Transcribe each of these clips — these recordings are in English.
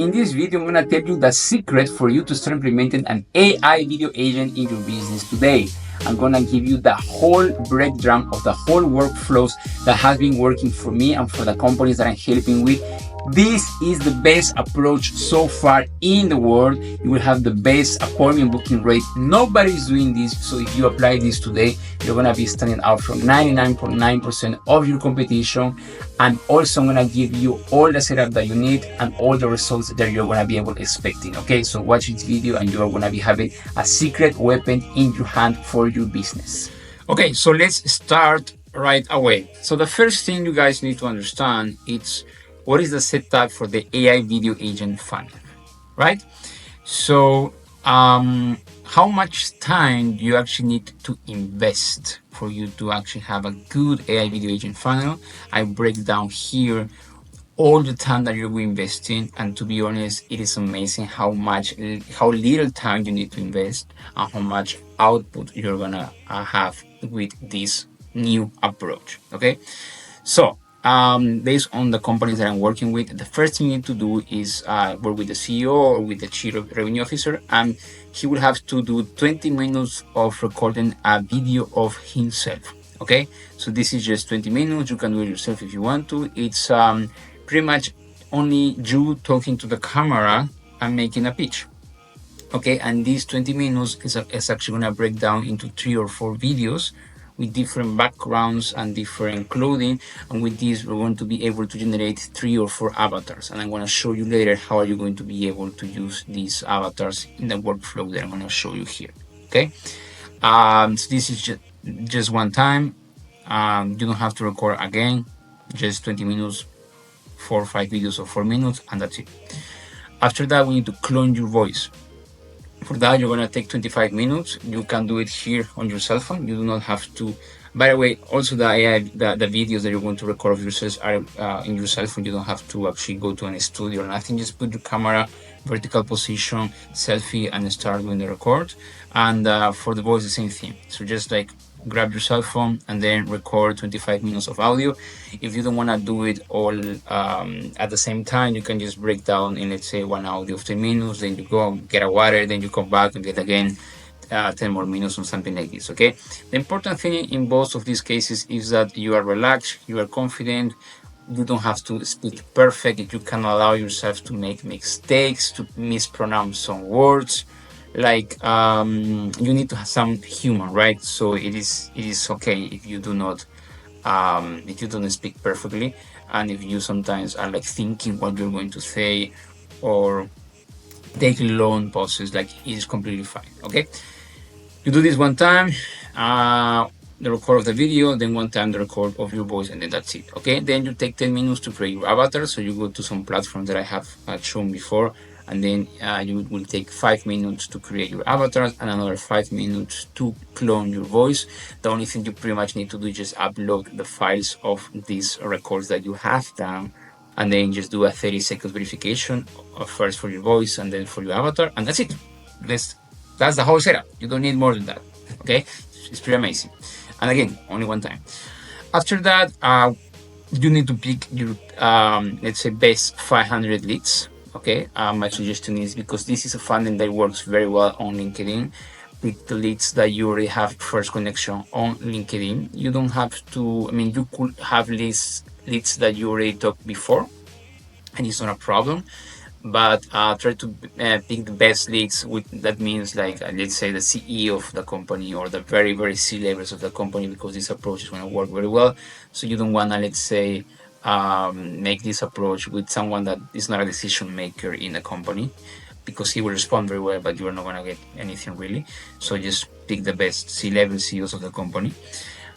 In this video, I'm going to tell you the secret for you to start implementing an AI video agent in your business today. I'm going to give you the whole breakdown of the whole workflows that has been working for me and for the companies that I'm helping with. This is the best approach so far in the world. You will have the best appointment booking rate. Nobody's doing this. So if you apply this today, you're going to be standing out from 99.9% of your competition. And also I'm going to give you all the setup that you need and all the results that you're going to be able to expecting. Okay, so watch this video and you're going to be having a secret weapon in your hand for your business. Okay, so let's start right away. So the first thing you guys need to understand is what is the setup for the AI video agent funnel, right? So how much time do you actually need to invest for you to actually have a good AI video agent funnel? I break down here all the time that you're investing, and to be honest, it is amazing how little time you need to invest and how much output you're gonna have with this new approach. Okay, so based on the companies that I'm working with, the first thing you need to do is work with the CEO or with the chief revenue officer, and he will have to do 20 minutes of recording a video of himself. Okay, so this is just 20 minutes. You can do it yourself if you want to. It's pretty much only you talking to the camera and making a pitch. Okay, and these 20 minutes is actually going to break down into 3 or 4 videos with different backgrounds and different clothing, and with this we're going to be able to generate 3 or 4 avatars, and I'm going to show you later how are you going to be able to use these avatars in the workflow that I'm going to show you here. Okay, so this is just one time. You don't have to record again, just 20 minutes, 4 or 5 videos of 4 minutes, and that's it. After that, we need to clone your voice. For that, you're going to take 25 minutes. You can do it here on your cell phone. You do not have to. By the way, also the AI, the videos that you're going to record of yourselves are in your cell phone. You don't have to actually go to any studio or nothing. Just put your camera, vertical position, selfie, and start doing the record. And for the voice, the same thing. So just like grab your cell phone and then record 25 minutes of audio. If you don't want to do it all at the same time, you can just break down in, let's say, one audio of 10 minutes, then you go get a water, then you come back and get again 10 more minutes or something like this. Okay, the important thing in both of these cases is that you are relaxed, you are confident. You don't have to speak perfect. You can allow yourself to make mistakes, to mispronounce some words. Like you need to have some humor, right? So it is okay if you do not if you don't speak perfectly, and if you sometimes are like thinking what you're going to say or take long pauses, like it is completely fine. Okay, you do this one time, the record of the video, then one time the record of your voice, and then that's it. Okay, then you take 10 minutes to create your avatar. So you go to some platform that I have shown before, and then you will take 5 minutes to create your avatars and another 5 minutes to clone your voice. The only thing you pretty much need to do is just upload the files of these records that you have done, and then just do a 30-second verification first for your voice and then for your avatar, and that's it. That's the whole setup. You don't need more than that. Okay, it's pretty amazing. And again, only one time. After that, you need to pick your let's say best 500 leads. Okay, my suggestion is, because this is a funnel that works very well on LinkedIn, pick the leads that you already have first connection on LinkedIn. You don't have to, I mean, you could have leads that you already talked before, and it's not a problem, but try to pick the best leads. That means, like, let's say the CEO of the company or the very, very C levels of the company, because this approach is going to work very well. So you don't want to, let's say, make this approach with someone that is not a decision maker in the company, because he will respond very well, but you're not going to get anything really. So just pick the best C-level CEOs of the company.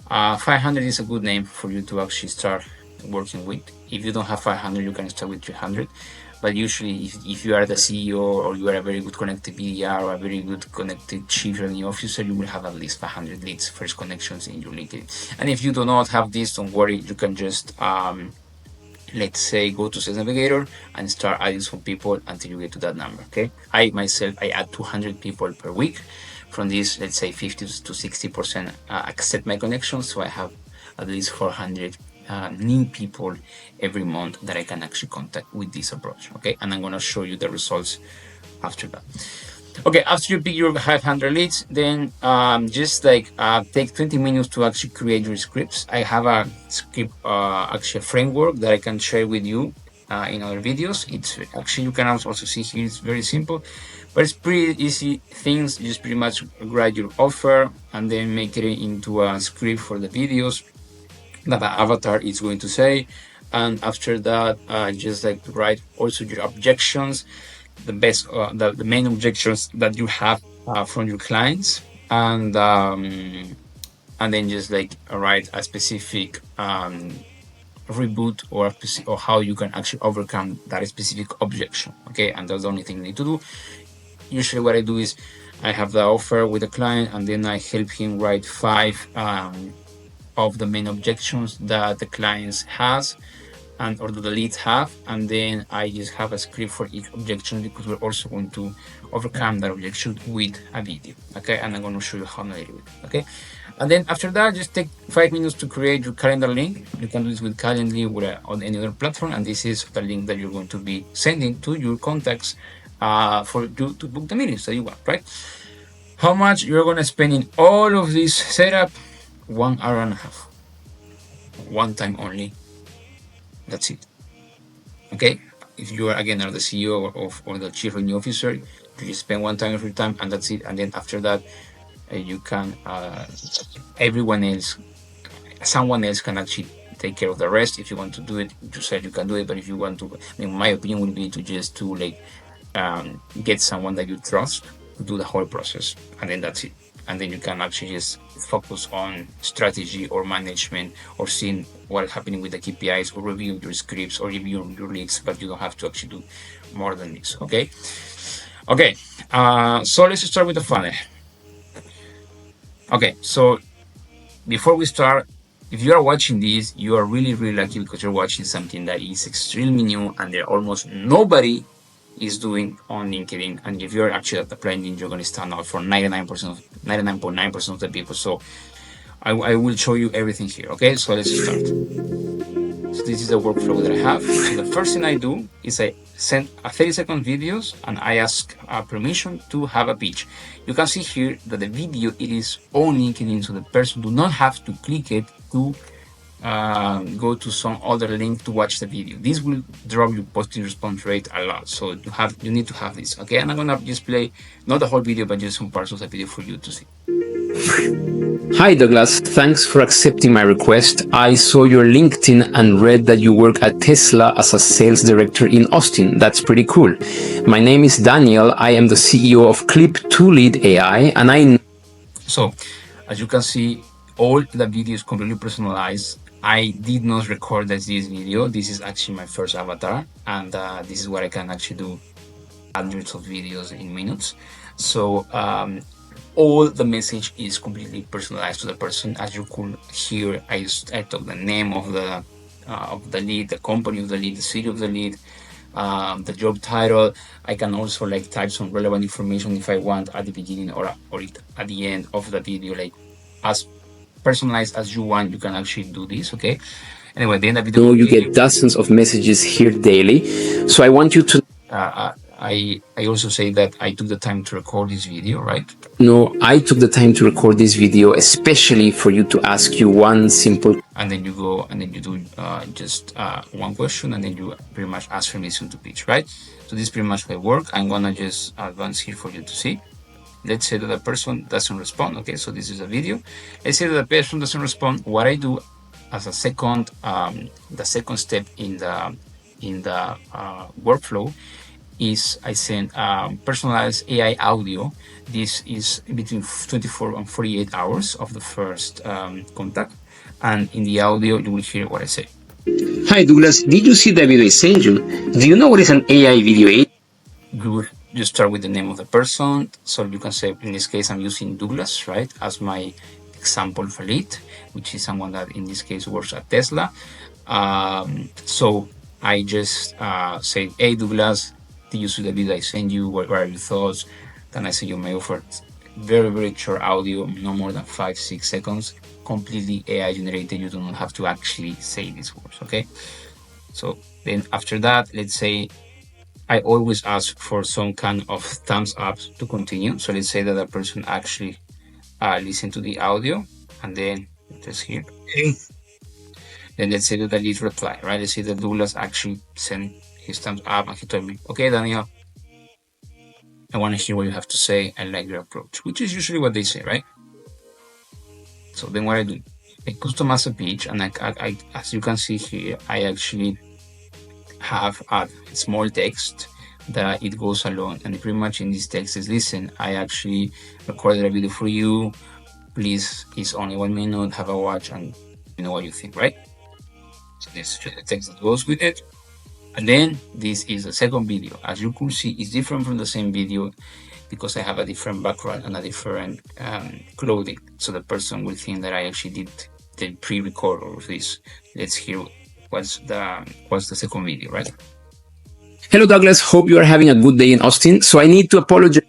500 is a good name for you to actually start working with. If you don't have 500, you can start with 300. But usually, if you are the CEO or you are a very good connected BDR or a very good connected chief revenue officer, you will have at least 500 leads, first connections in your LinkedIn. And if you do not have this, don't worry. You can just, let's say, go to Sales Navigator and start adding some people until you get to that number. Okay. I add 200 people per week. From this, let's say 50 to 60% accept my connections. So I have at least 400 new people every month that I can actually contact with this approach. Okay, and I'm gonna show you the results after that. Okay, after you pick your 500 leads, then just like take 20 minutes to actually create your scripts. I have a script, actually a framework that I can share with you in other videos. It's actually, you can also see here, it's very simple, but it's pretty easy things. You just pretty much write your offer and then make it into a script for the videos that the avatar is going to say. And after that, just like write also your objections, the main objections that you have from your clients, and then just like write a specific reboot or how you can actually overcome that specific objection. Okay, and that's the only thing you need to do. Usually what I do is I have the offer with the client, and then I help him write 5 of the main objections that the clients has and or the leads have, and then I just have a script for each objection, because we're also going to overcome that objection with a video. Okay, and I'm going to show you how to do it. Okay, and then after that, just take 5 minutes to create your calendar link. You can do this with Calendly or on any other platform, and this is the link that you're going to be sending to your contacts for you to book the meetings that you want, right? How much you're going to spend in all of this setup? 1 hour and a half, one time only. That's it. Okay, if you are again are the CEO or the chief revenue officer, you just spend one time of your time, and that's it. And then after that, you can everyone else, someone else can actually take care of the rest. If you want to do it, you said you can do it. But if you want to, I mean, my opinion would be to just to like get someone that you trust to do the whole process, and then that's it. And then you can actually just focus on strategy or management or seeing what is happening with the KPIs or review your scripts or review your leads, but you don't have to actually do more than this. Okay. Okay. So let's start with the funnel. Okay. So before we start, if you are watching this, you are really, really lucky, because you're watching something that is extremely new and there almost nobody is doing on LinkedIn. And if you're actually applying it, you're going to stand out for 99.9% of the people. So I will show you everything here. Okay, so let's start. So this is the workflow that I have. So the first thing I do is I send a 30-second videos, and I ask permission to have a pitch. You can see here that the video, it is on LinkedIn, so the person do not have to click it to go to some other link to watch the video. This will drop your positive response rate a lot, so you need to have this. Okay, and I'm gonna just play not the whole video, but just some parts of the video for you to see. Hi Douglas, thanks for accepting my request. I saw your LinkedIn and read that you work at Tesla as a sales director in Austin. That's pretty cool. My name is Daniel. I am the CEO of Clip2Lead AI, and So, as you can see, all the video is completely personalized. I did not record this video. This is actually my first avatar, and this is what I can actually do hundreds of videos in minutes. So all the message is completely personalized to the person. As you could hear, I took the name of the lead, the company of the lead, the city of the lead, the job title. I can also like type some relevant information if I want at the beginning or at the end of the video, like as personalized as you want. You can actually do this. Okay, anyway, then the video you get dozens of messages here daily, so I want you to I also say that I took the time to record this video, right? No, I took the time to record this video especially for you to ask you one simple, and then you go and then you do just one question, and then you pretty much ask permission to pitch, right? So this is pretty much my work. I'm gonna just advance here for you to see. Let's say that the person doesn't respond. Okay, so this is a video. Let's say that the person doesn't respond. What I do as a second, the second step in the workflow is I send personalized AI audio. This is between 24 and 48 hours of the first contact, and in the audio you will hear what I say. Hi Douglas, did you see the video I sent you? Do you know what is an AI video agent? You start with the name of the person, so you can say, in this case I'm using Douglas, right, as my example for lead, which is someone that in this case works at Tesla. So I just say, hey Douglas, did you see the video I sent you? What are your thoughts? Then I send you my offer. Very, very short audio, no more than 5-6 seconds. completely AI generated. You do not have to actually say these words, okay? So then after that, let's say I always ask for some kind of thumbs up to continue. So let's say that the person actually listen to the audio, and then just here. Okay. Then let's say that I did reply, right? Let's say that Douglas actually sent his thumbs up and he told me, okay, Daniel, I want to hear what you have to say. I like your approach, which is usually what they say, right? So then what I do, I customize a page, and I as you can see here, I actually have a small text that it goes along, and pretty much in this text is, listen, I actually recorded a video for you. Please, it's only 1 minute, have a watch, and you know what you think, right? So this is the text that goes with it. And then this is the second video. As you could see, it's different from the same video because I have a different background and a different clothing. So the person will think that I actually did the pre-record of this. Let's hear what's the second video, right? Hello, Douglas. Hope you are having a good day in Austin. So I need to apologize.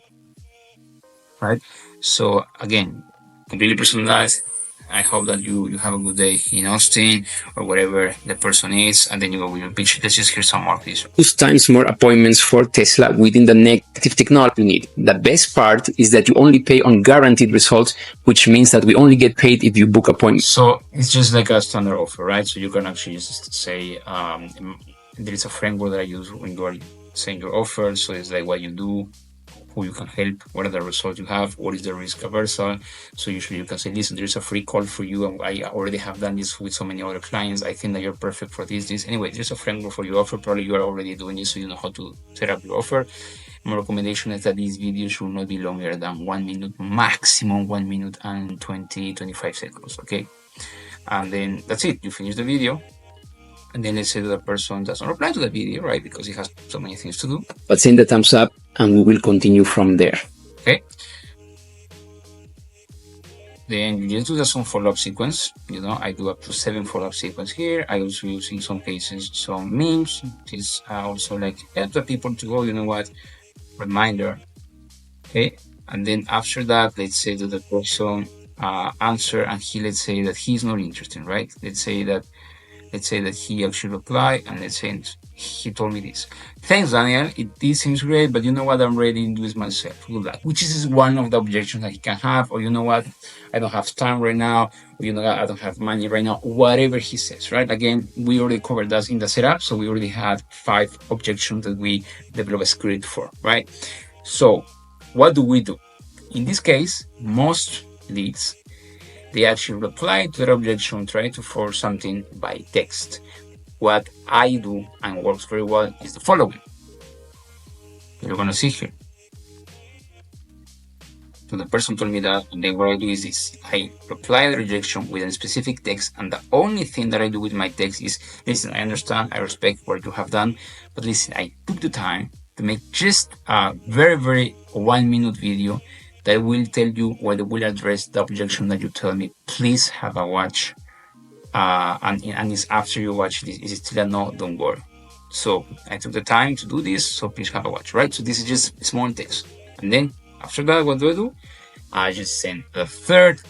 Right. So again, completely personalized. I hope that you have a good day in Austin or wherever the person is, and then you go with your pitch. Let's just hear some more, please. 2 times more appointments for Tesla within the negative technology you need. The best part is that you only pay on guaranteed results, which means that we only get paid if you book appointments. So it's just like a standard offer, right? So you can actually just say, there is a framework that I use when you are saying your offer. So it's like what you do, who you can help, what are the results you have, what is the risk aversion. So usually you can say, listen, there's a free call for you, and I already have done this with so many other clients. I think that you're perfect for this. Anyway, there's a framework for your offer. Probably you are already doing this, so you know how to set up your offer. My recommendation is that these videos should not be longer than 1 minute, maximum 1 minute and 25 seconds, okay? And then that's it, you finish the video. And then let's say that the person doesn't reply to the video, right? Because he has so many things to do. But send the thumbs up and we will continue from there. Okay. Then you just do some follow-up sequence. You know, I do up to 7 follow-up sequence here. I also use in some cases some memes. This also like help the people to go, you know what, reminder. Okay. And then after that, let's say that the person answer and let's say that he's not interested, right? Let's say that he actually replied, and let's say he told me this. Thanks, Daniel. This seems great, but you know what? I'm ready to do this myself. Good luck. Which is one of the objections that he can have, or you know what? I don't have time right now, or you know what? I don't have money right now. Whatever he says, right? Again, we already covered that in the setup, so we already had 5 objections that we developed a script for, right? So, what do? In this case, most leads, they actually reply to their objection, try to force something by text. What I do and works very well is the following. You're going to see here. So the person told me that, and then what I do is this. I reply the rejection with a specific text, and the only thing that I do with my text is, listen, I understand, I respect what you have done, but listen, I took the time to make just a very, very 1 minute video that will tell you whether will address the objection that you tell me. Please have a watch. And it's after you watch this. Is it still a no? Don't worry. So I took the time to do this, so please have a watch, right? So this is just small text. And then after that, what do? I just send the third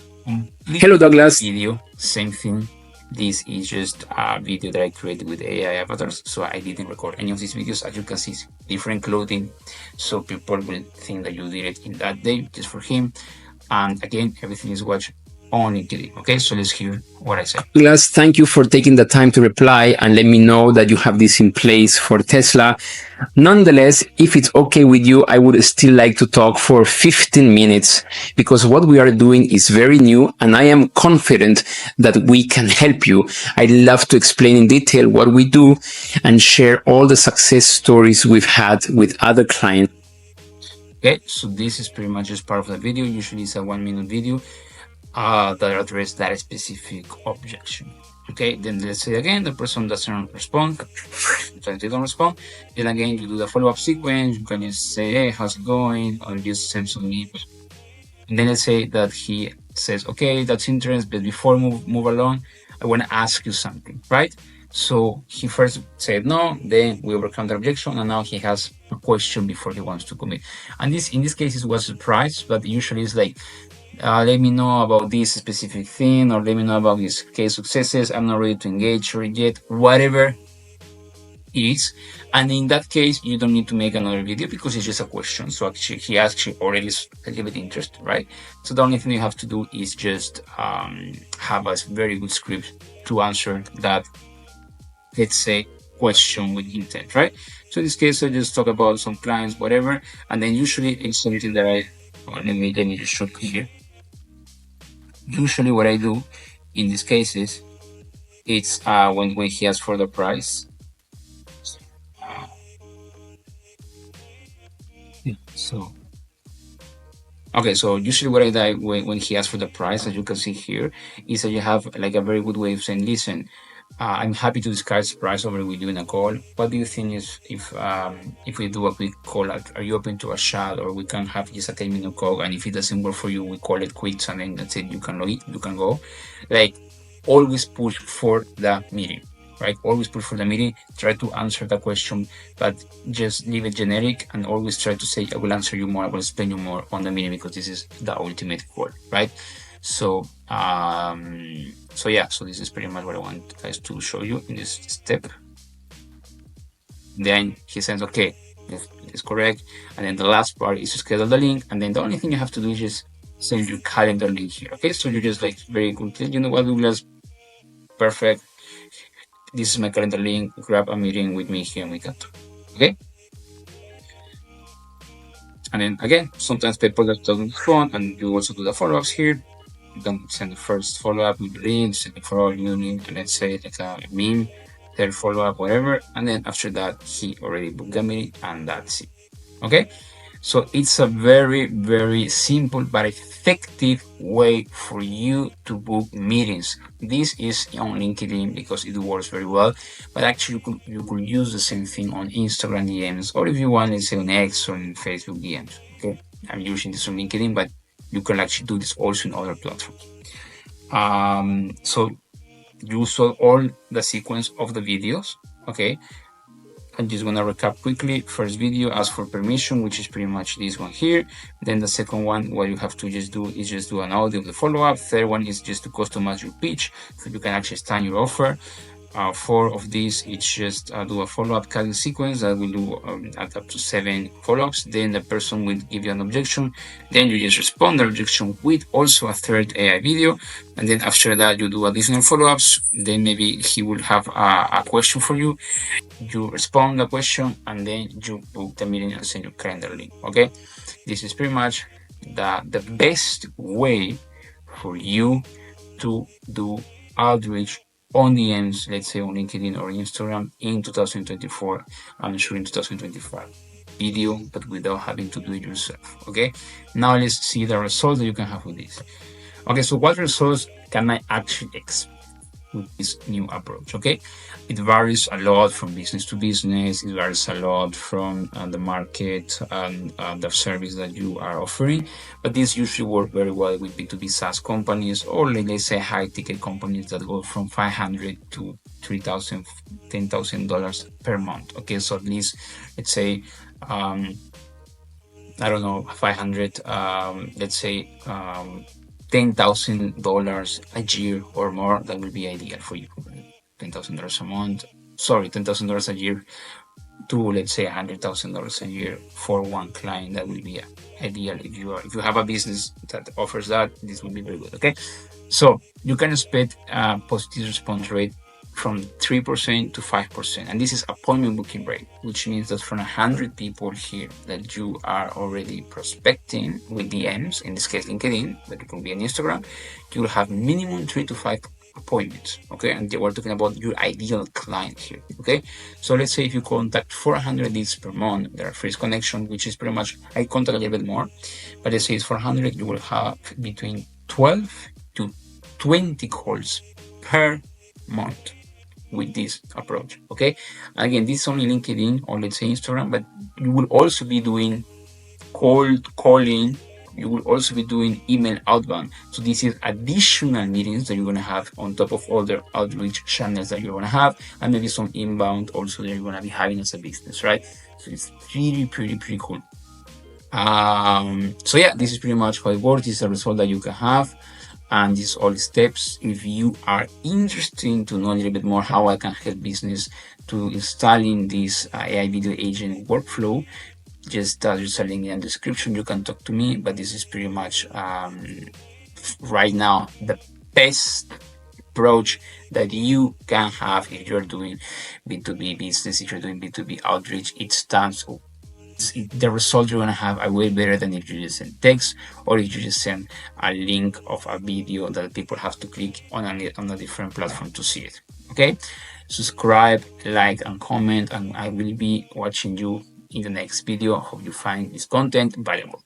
Hello, Douglas video, same thing. This is just a video that I created with AI avatars, so I didn't record any of these videos. As you can see, different clothing, so people will think that you did it in that day just for him. And again, everything is watched on LinkedIn. Okay, so let's hear what I say. Douglas, thank you for taking the time to reply and let me know that you have this in place for Tesla. Nonetheless, if it's okay with you, I would still like to talk for 15 minutes because what we are doing is very new and I am confident that we can help you. I'd love to explain in detail what we do and share all the success stories we've had with other clients. Okay, so this is pretty much just part of the video. Usually it's a 1 minute video that address that specific objection. Okay, then let's say again the person doesn't respond, so they don't respond. Then again you do the follow-up sequence. You can just say, hey, how's it going, or just send some email. And then let's say that he says, okay, that's interesting, but before move along, I want to ask you something, right? So he first said no, then we overcome the objection, and now he has a question before he wants to commit. And this, in this case, it was a surprise, but usually it's like, let me know about this specific thing, or let me know about this case successes. I'm not ready to engage or yet, whatever is. And in that case, you don't need to make another video because it's just a question. So actually, he actually already is a little bit interested, right? So the only thing you have to do is just have a very good script to answer that, let's say, question with intent, right? So in this case, I just talk about some clients, whatever, and then usually it's something that let me just show here. Usually, what I do in these cases, it's when he asks for the price. Uh, yeah, so okay, so usually what I do when he asks for the price, as you can see here, is that you have like a very good way of saying, listen, I'm happy to discuss price over with you in a call. What do you think is if we do a quick call, are you open to a chat, or we can have just a 10-minute call, and if it doesn't work for you, we call it quits, and then that's it, you can go. Like, always push for the meeting, right? Always push for the meeting. Try to answer the question, but just leave it generic, and always try to say, I will answer you more, I will explain you more on the meeting, because this is the ultimate goal, right? So, so yeah, so this is pretty much what I want guys to show you in this step. Then he says, okay, this is correct. And then the last part is to schedule the link. And then the only thing you have to do is just send your calendar link here. Okay, so you're just like very good. You know what, Douglas? Perfect. This is my calendar link. Grab a meeting with me here and we can talk. Okay. And then again, sometimes people that doesn't respond, and you also do the follow-ups here. You can send the first follow-up with the link, send it for all you need, and let's say like a meme, third follow-up, whatever. And then after that, he already booked the meeting, and that's it. Okay. So it's a very, very simple but effective way for you to book meetings. This is on LinkedIn because it works very well, but actually you could use the same thing on Instagram DMs, or if you want, let's say on X or in Facebook DMs. Okay, I'm using this on LinkedIn, but you can actually do this also in other platforms. So you saw all the sequence of the videos. Okay, I'm just gonna recap quickly. First video, ask for permission, which is pretty much this one here. Then the second one, what you have to just do is just do an audio of the follow-up. Third one is just to customize your pitch, so you can actually stand your offer. Four of these, it's just do a follow-up calling sequence that will do up to 7 follow-ups. Then the person will give you an objection. Then you just respond the objection with also a third AI video. And then after that, you do additional follow-ups. Then maybe he will have a question for you. You respond the question, and then you book the meeting and send your calendar link. Okay, this is pretty much the best way for you to do outreach on DMs, let's say on LinkedIn or Instagram in 2024. I'm sure in 2025 video, but without having to do it yourself. Okay, now let's see the results that you can have with this. Okay, so what results can I actually expect with this new approach? Okay, it varies a lot from business to business. It varies a lot from the market and the service that you are offering, but this usually works very well with B2B SaaS companies, or let's say high ticket companies that go from $500 to $3,000, $10,000 per month. Okay, so at least let's say I don't know, 500, let's say $10,000 a year or more. That will be ideal for you. $10,000 a month. Sorry, $10,000 a year to, let's say, $100,000 a year for one client. That will be ideal. If you have a business that offers that, this will be very good. Okay, so you can expect a positive response rate from 3% to 5%, and this is appointment booking rate, which means that from 100 people here that you are already prospecting with DMs, in this case LinkedIn, but it can be on Instagram, you will have minimum 3 to 5 appointments. Okay, and we're talking about your ideal client here. Okay, so let's say if you contact 400 leads per month, there are first connection, which is pretty much I contact a little bit more, but let's say it's 400, you will have between 12 to 20 calls per month with this approach. Okay, again, this is only LinkedIn or let's say Instagram, but you will also be doing cold calling. You will also be doing email outbound. So this is additional meetings that you're going to have on top of all the outreach channels that you're going to have, and maybe some inbound also that you're going to be having as a business, right? So it's pretty cool. So yeah, this is pretty much how it works. This is a result that you can have, and these all the steps. If you are interested to know a little bit more how I can help business to installing this AI video agent workflow, just there's a link in the description. You can talk to me, but this is pretty much right now the best approach that you can have if you're doing B2B business, if you're doing B2B outreach. It stands, the results you're gonna have are way better than if you just send text or if you just send a link of a video that people have to click on a different platform to see it. Okay, subscribe, like, and comment, and I will be watching you in the next video. I hope you find this content valuable.